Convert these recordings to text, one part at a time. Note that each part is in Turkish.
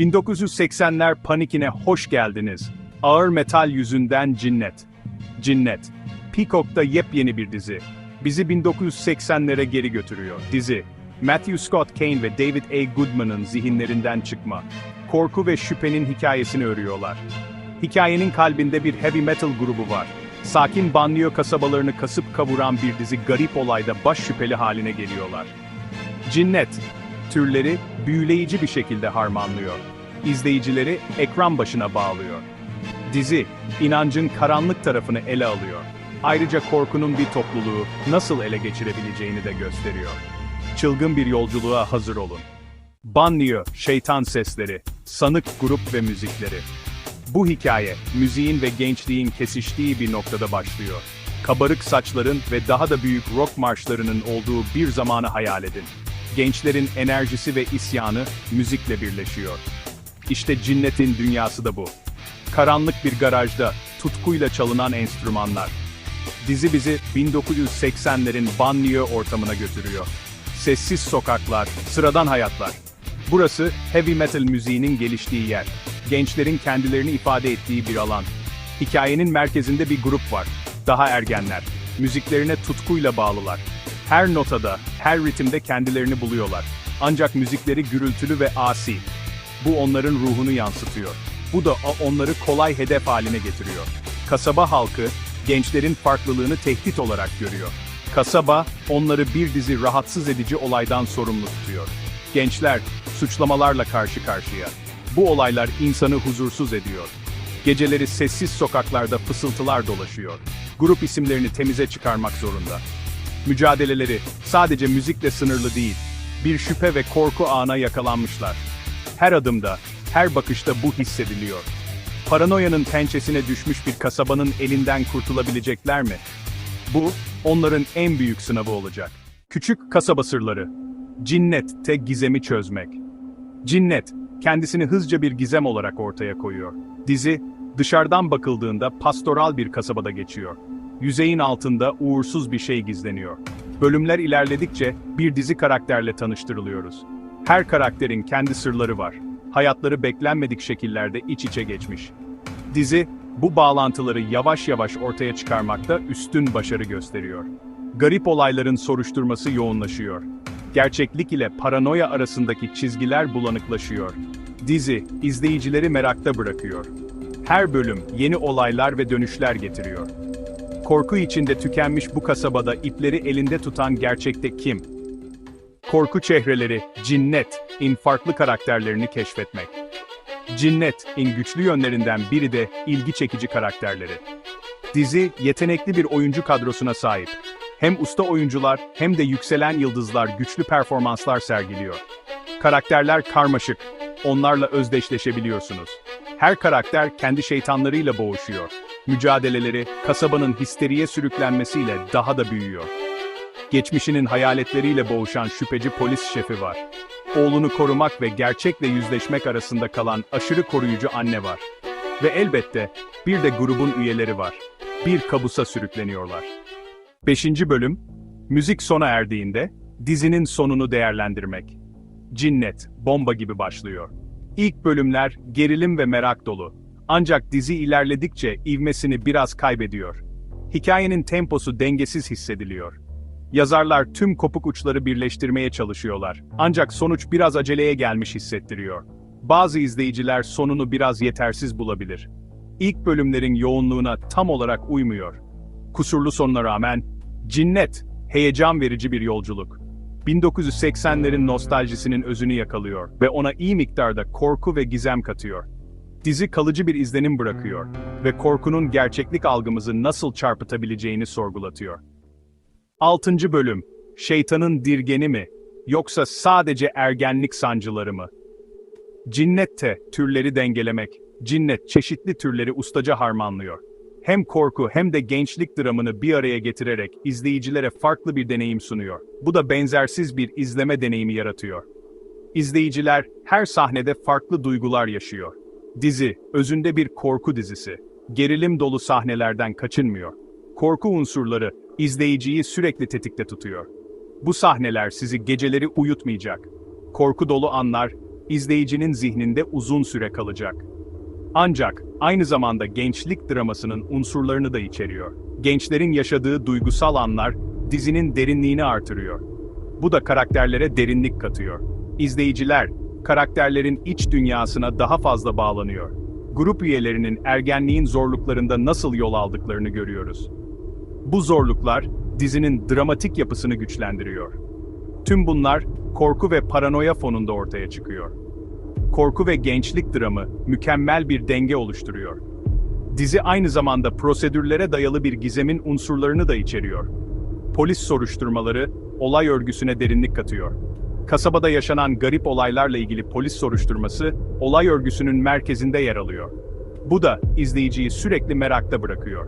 1980'ler panikine hoş geldiniz. Ağır metal yüzünden cinnet. Cinnet. Peacock'ta yepyeni bir dizi. Bizi 1980'lere geri götürüyor. Dizi, Matthew Scott Kane ve David A. Goodman'ın zihinlerinden çıkma. Korku ve şüphenin hikayesini örüyorlar. Hikayenin kalbinde bir heavy metal grubu var. Sakin banliyö kasabalarını kasıp kavuran bir dizi garip olayda baş şüpheli haline geliyorlar. Cinnet, türleri büyüleyici bir şekilde harmanlıyor. İzleyicileri ekran başına bağlıyor. Dizi, inancın karanlık tarafını ele alıyor. Ayrıca korkunun bir topluluğu nasıl ele geçirebileceğini de gösteriyor. Çılgın bir yolculuğa hazır olun. Banliyö, şeytan sesleri, sanık grup ve müzikleri. Bu hikaye, müziğin ve gençliğin kesiştiği bir noktada başlıyor. Kabarık saçların ve daha da büyük rock marşlarının olduğu bir zamanı hayal edin. Gençlerin enerjisi ve isyanı müzikle birleşiyor. İşte Cinnet'in dünyası da bu. Karanlık bir garajda, tutkuyla çalınan enstrümanlar. Dizi bizi 1980'lerin banliyö ortamına götürüyor. Sessiz sokaklar, sıradan hayatlar. Burası, heavy metal müziğinin geliştiği yer. Gençlerin kendilerini ifade ettiği bir alan. Hikayenin merkezinde bir grup var. Daha ergenler. Müziklerine tutkuyla bağlılar. Her notada, her ritimde kendilerini buluyorlar. Ancak müzikleri gürültülü ve asi. Bu onların ruhunu yansıtıyor. Bu da onları kolay hedef haline getiriyor. Kasaba halkı, gençlerin farklılığını tehdit olarak görüyor. Kasaba, onları bir dizi rahatsız edici olaydan sorumlu tutuyor. Gençler, suçlamalarla karşı karşıya. Bu olaylar insanı huzursuz ediyor. Geceleri sessiz sokaklarda fısıltılar dolaşıyor. Grup isimlerini temize çıkarmak zorunda. Mücadeleleri sadece müzikle sınırlı değil, bir şüphe ve korku ağına yakalanmışlar. Her adımda, her bakışta bu hissediliyor. Paranoyanın pençesine düşmüş bir kasabanın elinden kurtulabilecekler mi? Bu, onların en büyük sınavı olacak. Küçük kasaba sırları. Cinnet'te gizemi çözmek. Cinnet, kendisini hızlıca bir gizem olarak ortaya koyuyor. Dizi, dışarıdan bakıldığında pastoral bir kasabada geçiyor. Yüzeyin altında uğursuz bir şey gizleniyor. Bölümler ilerledikçe bir dizi karakterle tanıştırılıyoruz. Her karakterin kendi sırları var. Hayatları beklenmedik şekillerde iç içe geçmiş. Dizi, bu bağlantıları yavaş yavaş ortaya çıkarmakta üstün başarı gösteriyor. Garip olayların soruşturması yoğunlaşıyor. Gerçeklik ile paranoya arasındaki çizgiler bulanıklaşıyor. Dizi, izleyicileri merakta bırakıyor. Her bölüm yeni olaylar ve dönüşler getiriyor. Korku içinde tükenmiş bu kasabada ipleri elinde tutan gerçekte kim? Korku çehreleri, Cinnet'in farklı karakterlerini keşfetmek. Cinnet'in güçlü yönlerinden biri de ilgi çekici karakterleri. Dizi, yetenekli bir oyuncu kadrosuna sahip. Hem usta oyuncular hem de yükselen yıldızlar güçlü performanslar sergiliyor. Karakterler karmaşık, onlarla özdeşleşebiliyorsunuz. Her karakter kendi şeytanlarıyla boğuşuyor. Mücadeleleri, kasabanın histeriye sürüklenmesiyle daha da büyüyor. Geçmişinin hayaletleriyle boğuşan şüpheci polis şefi var. Oğlunu korumak ve gerçekle yüzleşmek arasında kalan aşırı koruyucu anne var. Ve elbette, bir de grubun üyeleri var. Bir kabusa sürükleniyorlar. 5. bölüm, müzik sona erdiğinde, dizinin sonunu değerlendirmek. Cinnet, bomba gibi başlıyor. İlk bölümler gerilim ve merak dolu. Ancak dizi ilerledikçe ivmesini biraz kaybediyor. Hikayenin temposu dengesiz hissediliyor. Yazarlar tüm kopuk uçları birleştirmeye çalışıyorlar. Ancak sonuç biraz aceleye gelmiş hissettiriyor. Bazı izleyiciler sonunu biraz yetersiz bulabilir. İlk bölümlerin yoğunluğuna tam olarak uymuyor. Kusurlu sonuna rağmen, Cinnet, heyecan verici bir yolculuk. 1980'lerin nostaljisinin özünü yakalıyor ve ona iyi miktarda korku ve gizem katıyor. Dizi kalıcı bir izlenim bırakıyor ve korkunun gerçeklik algımızı nasıl çarpıtabileceğini sorgulatıyor. 6. bölüm, şeytanın dirgeni mi, yoksa sadece ergenlik sancıları mı? Cinnet'te türleri dengelemek, Cinnet çeşitli türleri ustaca harmanlıyor. Hem korku hem de gençlik dramını bir araya getirerek izleyicilere farklı bir deneyim sunuyor. Bu da benzersiz bir izleme deneyimi yaratıyor. İzleyiciler her sahnede farklı duygular yaşıyor. Dizi, özünde bir korku dizisi. Gerilim dolu sahnelerden kaçınmıyor. Korku unsurları izleyiciyi sürekli tetikte tutuyor. Bu sahneler sizi geceleri uyutmayacak. Korku dolu anlar izleyicinin zihninde uzun süre kalacak. Ancak aynı zamanda gençlik dramasının unsurlarını da içeriyor. Gençlerin yaşadığı duygusal anlar dizinin derinliğini artırıyor. Bu da karakterlere derinlik katıyor. İzleyiciler, karakterlerin iç dünyasına daha fazla bağlanıyor. Grup üyelerinin ergenliğin zorluklarında nasıl yol aldıklarını görüyoruz. Bu zorluklar, dizinin dramatik yapısını güçlendiriyor. Tüm bunlar, korku ve paranoya fonunda ortaya çıkıyor. Korku ve gençlik dramı, mükemmel bir denge oluşturuyor. Dizi aynı zamanda prosedürlere dayalı bir gizemin unsurlarını da içeriyor. Polis soruşturmaları, olay örgüsüne derinlik katıyor. Kasabada yaşanan garip olaylarla ilgili polis soruşturması, olay örgüsünün merkezinde yer alıyor. Bu da izleyiciyi sürekli merakta bırakıyor.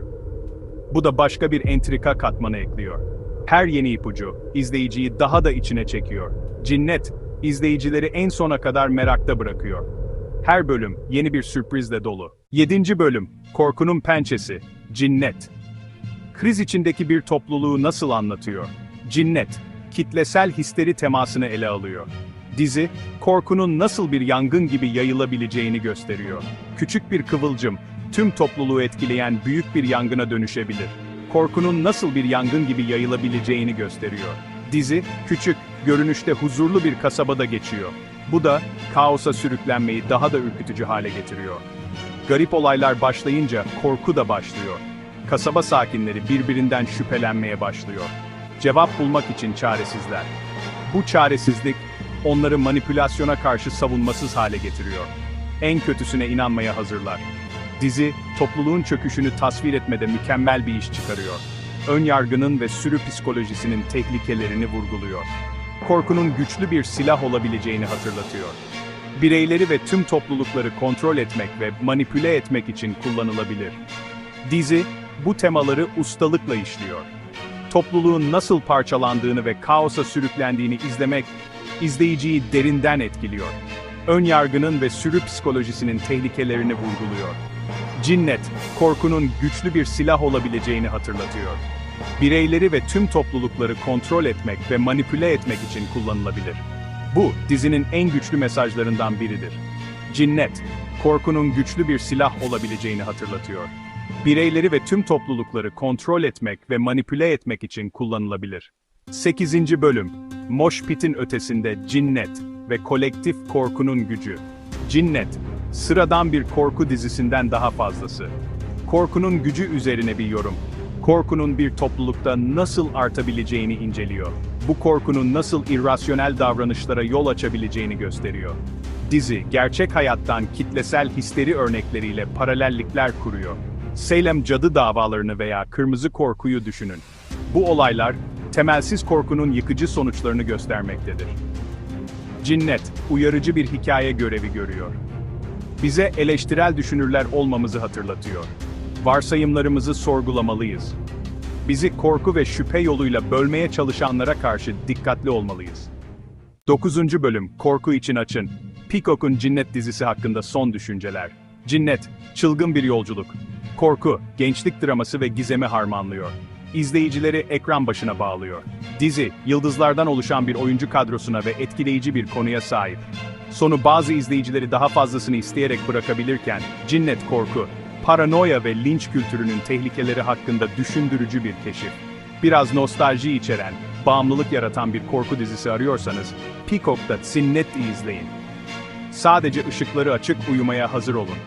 Bu da başka bir entrika katmanı ekliyor. Her yeni ipucu, izleyiciyi daha da içine çekiyor. Cinnet, izleyicileri en sona kadar merakta bırakıyor. Her bölüm yeni bir sürprizle dolu. 7. bölüm, Korkunun Pençesi, Cinnet. Kriz içindeki bir topluluğu nasıl anlatıyor? Cinnet, kitlesel histeri temasını ele alıyor. Dizi, korkunun nasıl bir yangın gibi yayılabileceğini gösteriyor. Küçük bir kıvılcım, tüm topluluğu etkileyen büyük bir yangına dönüşebilir. Korkunun nasıl bir yangın gibi yayılabileceğini gösteriyor. Dizi, küçük, görünüşte huzurlu bir kasabada geçiyor. Bu da, kaosa sürüklenmeyi daha da ürkütücü hale getiriyor. Garip olaylar başlayınca korku da başlıyor. Kasaba sakinleri birbirinden şüphelenmeye başlıyor. Cevap bulmak için çaresizler. Bu çaresizlik, onları manipülasyona karşı savunmasız hale getiriyor. En kötüsüne inanmaya hazırlar. Dizi, topluluğun çöküşünü tasvir etmede mükemmel bir iş çıkarıyor. Önyargının ve sürü psikolojisinin tehlikelerini vurguluyor. Korkunun güçlü bir silah olabileceğini hatırlatıyor. Bireyleri ve tüm toplulukları kontrol etmek ve manipüle etmek için kullanılabilir. Dizi, bu temaları ustalıkla işliyor. Topluluğun nasıl parçalandığını ve kaosa sürüklendiğini izlemek, izleyiciyi derinden etkiliyor. Önyargının ve sürü psikolojisinin tehlikelerini vurguluyor. Cinnet, korkunun güçlü bir silah olabileceğini hatırlatıyor. Bireyleri ve tüm toplulukları kontrol etmek ve manipüle etmek için kullanılabilir. Bu, dizinin en güçlü mesajlarından biridir. Cinnet, korkunun güçlü bir silah olabileceğini hatırlatıyor. Bireyleri ve tüm toplulukları kontrol etmek ve manipüle etmek için kullanılabilir. 8. bölüm, Mosh Pit'in ötesinde Cinnet ve kolektif korkunun gücü. Cinnet, sıradan bir korku dizisinden daha fazlası. Korkunun gücü üzerine bir yorum. Korkunun bir toplulukta nasıl artabileceğini inceliyor. Bu korkunun nasıl irrasyonel davranışlara yol açabileceğini gösteriyor. Dizi, gerçek hayattan kitlesel histeri örnekleriyle paralellikler kuruyor. Salem cadı davalarını veya kırmızı korkuyu düşünün. Bu olaylar, temelsiz korkunun yıkıcı sonuçlarını göstermektedir. Cinnet, uyarıcı bir hikaye görevi görüyor. Bize eleştirel düşünürler olmamızı hatırlatıyor. Varsayımlarımızı sorgulamalıyız. Bizi korku ve şüphe yoluyla bölmeye çalışanlara karşı dikkatli olmalıyız. 9. bölüm, Korku için açın. Peacock'un Cinnet dizisi hakkında son düşünceler. Cinnet, çılgın bir yolculuk. Korku, gençlik draması ve gizemi harmanlıyor. İzleyicileri ekran başına bağlıyor. Dizi, yıldızlardan oluşan bir oyuncu kadrosuna ve etkileyici bir konuya sahip. Sonu bazı izleyicileri daha fazlasını isteyerek bırakabilirken, Cinnet korku, paranoya ve linç kültürünün tehlikeleri hakkında düşündürücü bir keşif. Biraz nostalji içeren, bağımlılık yaratan bir korku dizisi arıyorsanız, Peacock'ta Cinnet'i izleyin. Sadece ışıkları açık uyumaya hazır olun.